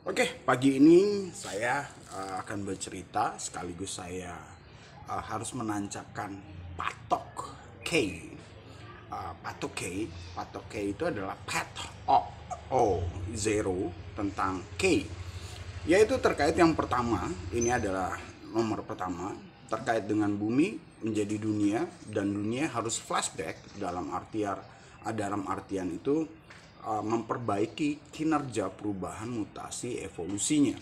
Oke, pagi ini saya akan bercerita sekaligus saya harus menancapkan patok K. Patok K itu adalah path of zero tentang K. Yaitu terkait yang pertama, ini adalah nomor pertama, terkait dengan bumi menjadi dunia dan dunia harus flashback dalam artian itu memperbaiki kinerja perubahan mutasi evolusinya.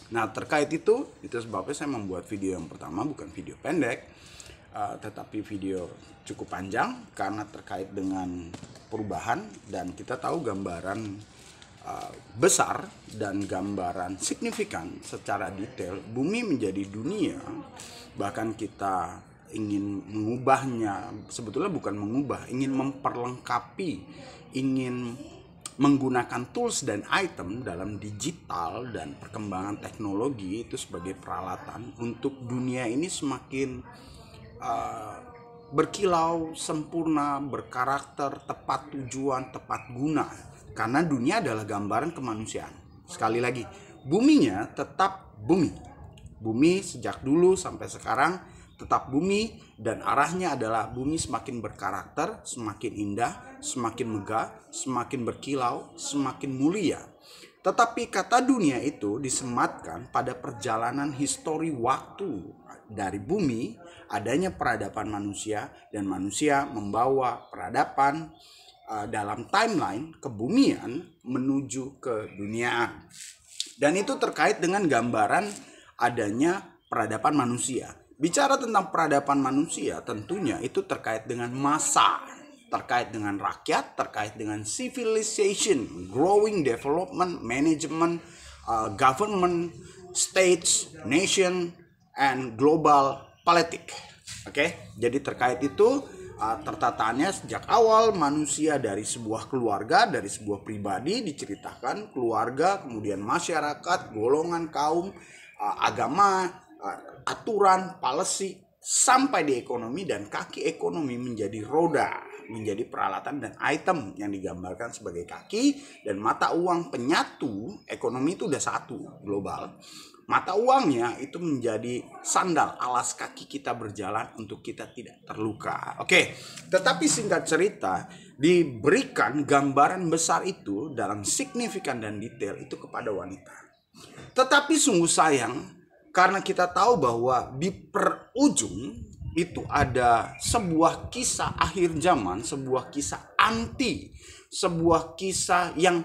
Nah, terkait itu sebabnya saya membuat video yang pertama, bukan video pendek, tetapi video cukup panjang karena terkait dengan perubahan, dan kita tahu gambaran besar dan gambaran signifikan secara detail bumi menjadi dunia. Bahkan kita ingin mengubahnya, sebetulnya bukan mengubah, ingin memperlengkapi, ingin menggunakan tools dan item dalam digital dan perkembangan teknologi itu sebagai peralatan untuk dunia ini semakin berkilau, sempurna, berkarakter, tepat tujuan, tepat guna. Karena dunia adalah gambaran kemanusiaan. Sekali lagi, buminya tetap bumi. Bumi sejak dulu sampai sekarang tetap bumi, dan arahnya adalah bumi semakin berkarakter, semakin indah, semakin megah, semakin berkilau, semakin mulia. Tetapi kata dunia itu disematkan pada perjalanan histori waktu dari bumi, adanya peradaban manusia, dan manusia membawa peradaban dalam timeline kebumian menuju ke duniaan. Dan itu terkait dengan gambaran adanya peradaban manusia. Bicara tentang peradaban manusia, tentunya itu terkait dengan massa, terkait dengan rakyat, terkait dengan civilization, growing, development, management, government, states, nation, and global politics. Oke, jadi terkait itu tertataannya sejak awal manusia dari sebuah keluarga, dari sebuah pribadi diceritakan keluarga, kemudian masyarakat, golongan, kaum, agama, aturan, policy, sampai di ekonomi, dan kaki ekonomi menjadi roda, menjadi peralatan dan item yang digambarkan sebagai kaki, dan mata uang penyatu ekonomi itu udah satu global. Mata uangnya itu menjadi sandal alas kaki kita berjalan untuk kita tidak terluka. Oke, tetapi singkat cerita, diberikan gambaran besar itu dalam signifikan dan detail itu kepada wanita. Tetapi sungguh sayang, karena kita tahu bahwa di perujung itu ada sebuah kisah akhir zaman, sebuah kisah anti, sebuah kisah yang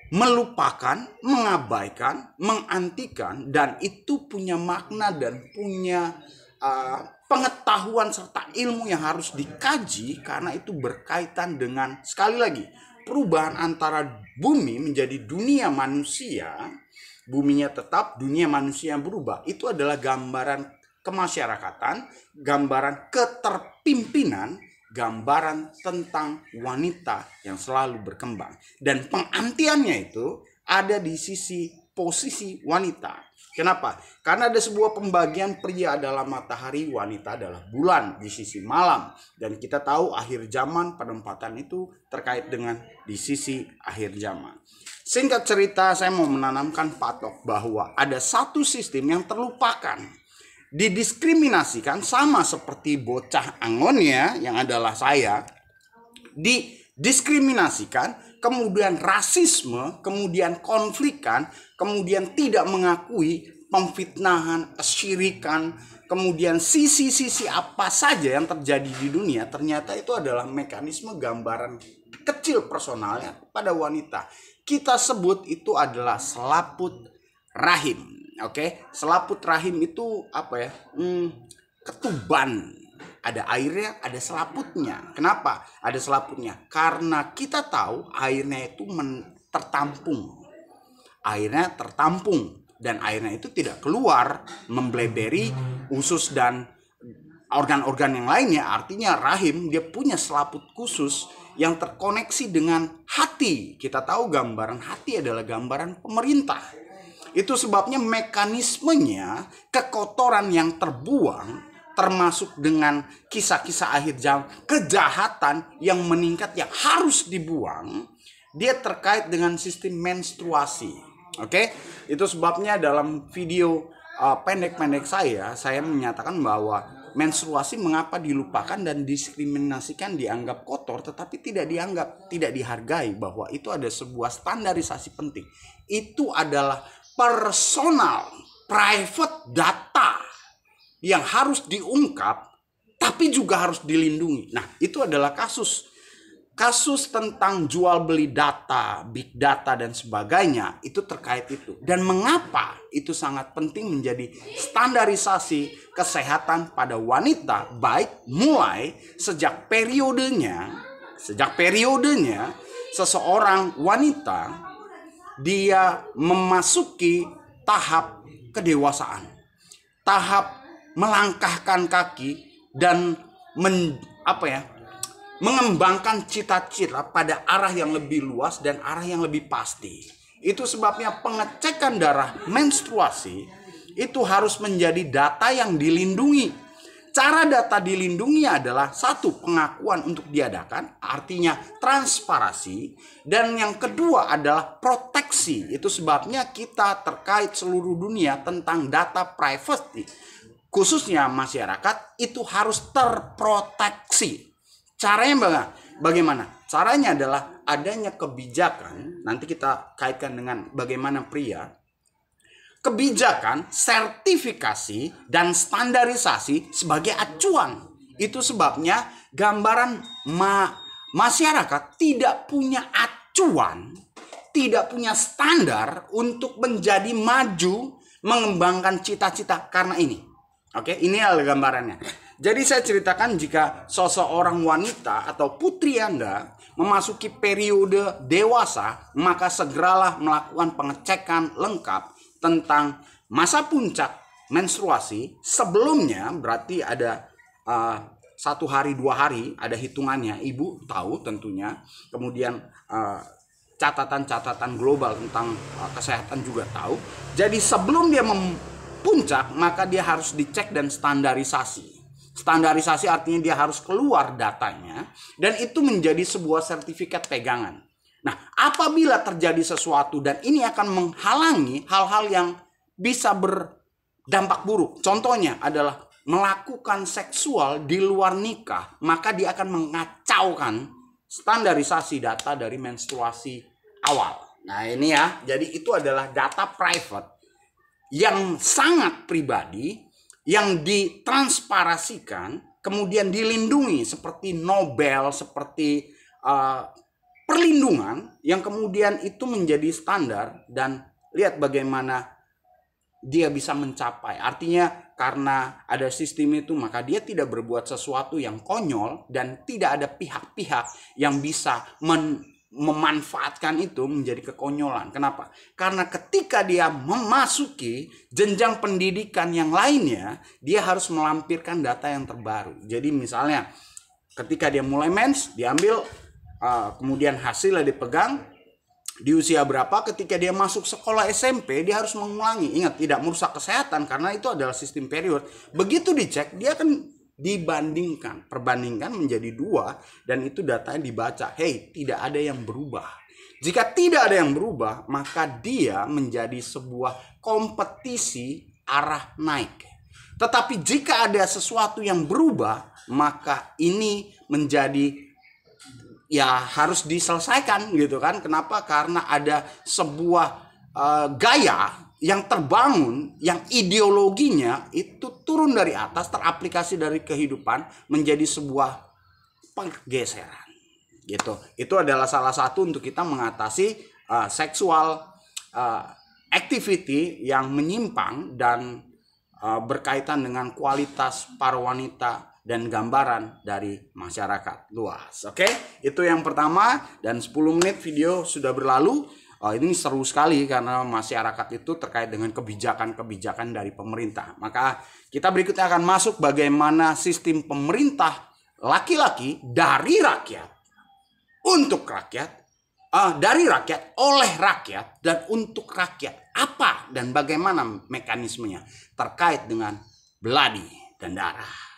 melupakan, mengabaikan, mengantikan, dan itu punya makna dan punya pengetahuan serta ilmu yang harus dikaji, karena itu berkaitan dengan, sekali lagi, perubahan antara bumi menjadi dunia manusia. Buminya tetap, dunia manusia yang berubah. Itu adalah gambaran kemasyarakatan, gambaran keterpimpinan, gambaran tentang wanita yang selalu berkembang. Dan pengantiannya itu ada di sisi posisi wanita. Kenapa? Karena ada sebuah pembagian, pria adalah matahari, wanita adalah bulan di sisi malam. Dan kita tahu akhir zaman, penempatan itu terkait dengan di sisi akhir zaman. Singkat cerita, saya mau menanamkan patok bahwa ada satu sistem yang terlupakan, didiskriminasikan, sama seperti bocah Angonia yang adalah saya, didiskriminasikan, kemudian rasisme, kemudian konflikan, kemudian tidak mengakui, pemfitnahan, kesyirikan, kemudian sisi-sisi apa saja yang terjadi di dunia, ternyata itu adalah mekanisme gambaran kecil personalnya pada wanita. Kita sebut itu adalah selaput rahim. Oke, selaput rahim itu apa ya? Ketuban. Ada airnya, ada selaputnya. Kenapa ada selaputnya? Karena kita tahu airnya itu tertampung. Airnya tertampung, dan airnya itu tidak keluar membleberi usus dan organ-organ yang lainnya. Artinya rahim dia punya selaput khusus yang terkoneksi dengan hati. Kita tahu gambaran hati adalah gambaran pemerintah. Itu sebabnya mekanismenya kekotoran yang terbuang, termasuk dengan kisah-kisah akhir zaman, kejahatan yang meningkat yang harus dibuang, dia terkait dengan sistem menstruasi. Oke, itu sebabnya dalam video pendek-pendek saya menyatakan bahwa menstruasi mengapa dilupakan dan diskriminasikan, dianggap kotor, tetapi tidak dihargai bahwa itu ada sebuah standarisasi penting. Itu adalah personal, private data yang harus diungkap, tapi juga harus dilindungi. Nah, itu adalah kasus tentang jual beli data, big data dan sebagainya, itu terkait itu. Dan mengapa itu sangat penting menjadi standarisasi kesehatan pada wanita, baik mulai sejak periodenya seseorang wanita dia memasuki tahap kedewasaan, tahap melangkahkan kaki dan mengembangkan cita-cita pada arah yang lebih luas dan arah yang lebih pasti. Itu sebabnya pengecekan darah menstruasi itu harus menjadi data yang dilindungi. Cara data dilindungi adalah satu, pengakuan untuk diadakan, artinya transparansi, dan yang kedua adalah proteksi. Itu sebabnya kita terkait seluruh dunia tentang data privacy, khususnya masyarakat, itu harus terproteksi. Caranya bagaimana? Caranya adalah adanya kebijakan, nanti kita kaitkan dengan bagaimana pria, kebijakan, sertifikasi, dan standarisasi sebagai acuan. Itu sebabnya gambaran masyarakat tidak punya acuan, tidak punya standar untuk menjadi maju, mengembangkan cita-cita karena ini. Oke, ini adalah gambarannya. Jadi saya ceritakan jika seseorang wanita atau putri Anda memasuki periode dewasa, maka segeralah melakukan pengecekan lengkap tentang masa puncak menstruasi. Sebelumnya berarti ada 1 hari 2 hari, ada hitungannya, ibu tahu tentunya. Kemudian catatan-catatan global tentang kesehatan juga tahu. Jadi sebelum dia puncak, maka dia harus dicek dan standarisasi. Standarisasi artinya dia harus keluar datanya, dan itu menjadi sebuah sertifikat pegangan. Nah, apabila terjadi sesuatu dan ini akan menghalangi hal-hal yang bisa berdampak buruk, contohnya adalah melakukan seksual di luar nikah, maka dia akan mengacaukan standarisasi data dari menstruasi awal. Nah, ini ya, jadi itu adalah data private yang sangat pribadi, yang ditransparasikan, kemudian dilindungi seperti Nobel, seperti perlindungan, yang kemudian itu menjadi standar. Dan lihat bagaimana dia bisa mencapai. Artinya karena ada sistem itu, maka dia tidak berbuat sesuatu yang konyol, dan tidak ada pihak-pihak yang bisa memanfaatkan itu menjadi kekonyolan. Kenapa? Karena ketika dia memasuki jenjang pendidikan yang lainnya, dia harus melampirkan data yang terbaru. Jadi misalnya ketika dia mulai mens, diambil, kemudian hasilnya dipegang, di usia berapa, ketika dia masuk sekolah SMP, dia harus mengulangi. Ingat, tidak merusak kesehatan karena itu adalah sistem period. Begitu dicek, dia akan perbandingkan menjadi 2, dan itu datanya dibaca. Tidak ada yang berubah. Jika tidak ada yang berubah, maka dia menjadi sebuah kompetisi arah naik. Tetapi jika ada sesuatu yang berubah, maka ini menjadi harus diselesaikan gitu kan. Kenapa? Karena ada sebuah gaya yang terbangun, yang ideologinya itu turun dari atas, teraplikasi dari kehidupan menjadi sebuah pergeseran gitu. Itu adalah salah satu untuk kita mengatasi seksual activity yang menyimpang dan berkaitan dengan kualitas para wanita dan gambaran dari masyarakat luas. Oke, itu yang pertama, dan 10 menit video sudah berlalu. Ini seru sekali karena masyarakat itu terkait dengan kebijakan-kebijakan dari pemerintah. Maka kita berikutnya akan masuk bagaimana sistem pemerintah laki-laki dari rakyat untuk rakyat, dari rakyat oleh rakyat dan untuk rakyat. Apa dan bagaimana mekanismenya terkait dengan beladi dan darah.